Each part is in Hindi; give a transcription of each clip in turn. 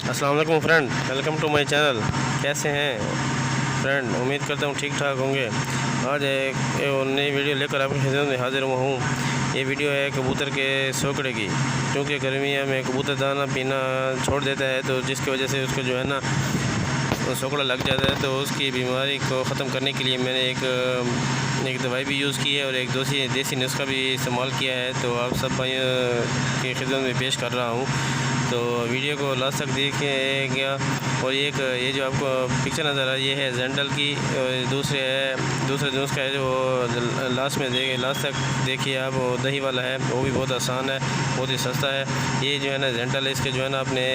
अस्सलाम वालेकुम friend, welcome to my channel. कैसे हैं फ्रेंड? उम्मीद करता हूँ ठीक ठाक होंगे। आज एक नई वीडियो लेकर आपकी खिदमत में हाजिर हुआ हूँ। ये वीडियो है कबूतर के सोकड़े की। क्योंकि गर्मियों में कबूतर दाना पीना छोड़ देता है, तो जिसकी वजह से उसको जो है ना सोकड़ा लग जाता है। तो उसकी बीमारी को ख़त्म करने के लिए मैंने एक दवाई भी यूज़ की है और एक देसी नुस्खा भी इस्तेमाल किया है। तो आप सब भाइयों की खिदमत में पेश कर रहा हूँ। तो वीडियो को लास्ट तक देखिएगा। और ये जो आपको पिक्चर नज़र आ रही है जेंडल की, दूसरे नुस्खा है जो लास्ट तक देखिए आप। वो दही वाला है, वो भी बहुत आसान है, बहुत ही सस्ता है। ये जो है ना जेंडल है, इसके जो है ना अपने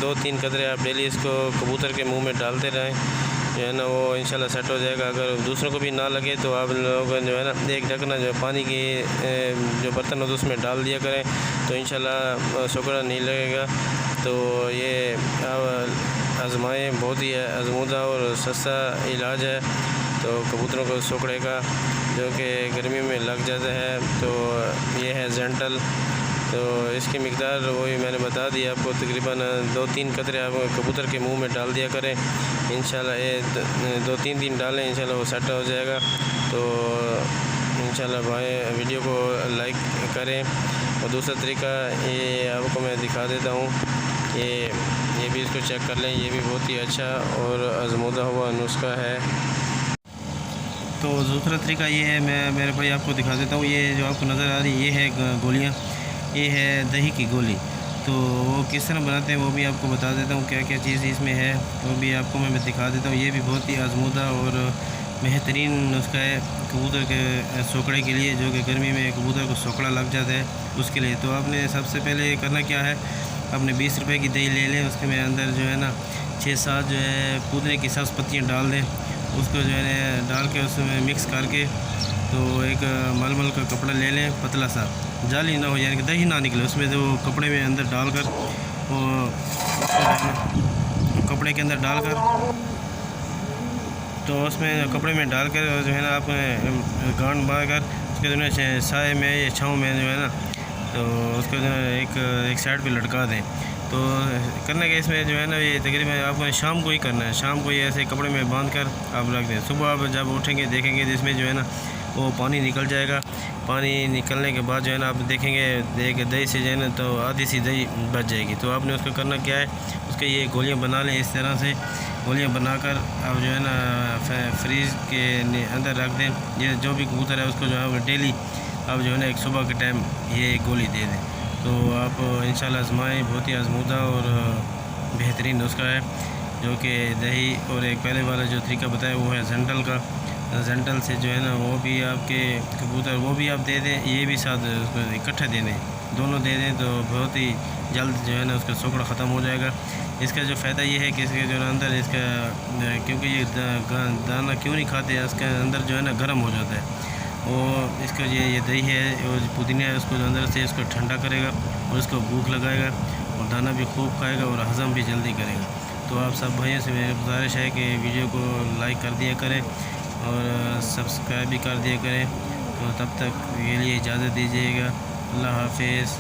2-3 कतरे आप डेली इसको कबूतर के मुंह में डालते रहें, जो है ना वो इंशाल्लाह सेट हो जाएगा। अगर दूसरों को भी ना लगे तो आप लोग जो है ना एक ढकना जो पानी की जो बर्तन हो तो उसमें डाल दिया करें, तो इंशाल्लाह सोकड़ा नहीं लगेगा। तो ये आजमाएँ, बहुत ही आजमूदा और सस्ता इलाज है। तो कबूतरों को सोकड़े का जो कि गर्मी में लग जाता है, तो ये है जेंटल। तो इसकी मिकदार वही मैंने बता दी आपको, तकरीबन 2-3 कतरे आप कबूतर के मुंह में डाल दिया करें। इंशाल्लाह ये 2-3 दिन डालें, इंशाल्लाह वो सेट हो जाएगा। तो इंशाल्लाह भाई वीडियो को लाइक करें। और दूसरा तरीका ये आपको मैं दिखा देता हूँ, ये भी इसको चेक कर लें। ये भी बहुत ही अच्छा और आजमूदा हुआ नुस्खा है। तो दूसरा तरीका ये है, मैं मेरे भाई आपको दिखा देता हूँ। ये जो आपको नज़र आ रही है, ये है गोलियाँ, ये है दही की गोली। तो वो किस तरह बनाते हैं वो भी आपको बता देता हूँ, क्या क्या चीज़ इसमें है वो भी आपको मैं दिखा देता हूँ। ये भी बहुत ही आजमूदा और बेहतरीन नुस्खा है कबूतर के सोकड़े के लिए, जो कि गर्मी में कबूतर को सोकड़ा लग जाता है उसके लिए। तो आपने सबसे पहले करना क्या है, आपने 20 रुपए की दही ले लें, उसके में अंदर जो है ना 6-7 जो है पुदीने की सब्ज़ पत्तियाँ डाल दें। उसको जो है डाल के उसमें मिक्स करके तो एक मलमल का कपड़ा ले लें, पतला सा, जाली ना हो, यानी कि दही ना निकले उसमें। तो कपड़े में अंदर डालकर वो कपड़े के अंदर डालकर, तो उसमें कपड़े में डालकर जो है ना आप गांठ बांध कर उसके जो है साए में या छाँव में जो है ना, तो उसको जो है एक साइड पे लटका दें। तो करने के इसमें जो है ना ये तकरीबन आपको शाम को ही करना है। शाम को ये ऐसे कपड़े में बांध कर आप रख दें। सुबह आप जब उठेंगे देखेंगे तो इसमें जो है ना वो पानी निकल जाएगा। पानी निकलने के बाद जो है ना आप देखेंगे दही से जो है ना तो आधी सी दही बच जाएगी। तो आपने उसको करना क्या है, उसके ये गोलियां बना लें। इस तरह से गोलियां बनाकर आप जो है ना फ्रीज के अंदर रख दें। ये जो भी कबूतर है उसको जो है डेली आप जो है ना एक सुबह के टाइम ये एक गोली दे दें। तो आप इंशाल्लाह आजमाएँ, बहुत ही आजमूदा और बेहतरीन नुस्खा है, जो कि दही और एक पहले वाला जो तरीका बताया वो है जेंटल का। जेंटल से जो है ना वो भी आपके कबूतर वो भी आप दे दें, ये भी साथ उसको इकट्ठा दे दें, दोनों दे दें, तो बहुत ही जल्द जो है ना उसका सोकड़ा ख़त्म हो जाएगा। इसका जो फ़ायदा ये है कि इसके जो है अंदर इसका, क्योंकि ये दाना क्यों नहीं खाते, इसके अंदर जो है ना गर्म हो जाता है वो। इसका ये दही है और पुदीना है, उसको अंदर से इसको ठंडा करेगा और उसको भूख लगाएगा और दाना भी खूब खाएगा और हज़म भी जल्दी करेगा। तो आप सब भाइयों से मेरी गुजारिश है कि वीडियो को लाइक कर दिया करें और सब्सक्राइब भी कर दिया करें। तो तब तक के लिए इजाज़त दीजिएगा। अल्लाह हाफिज़।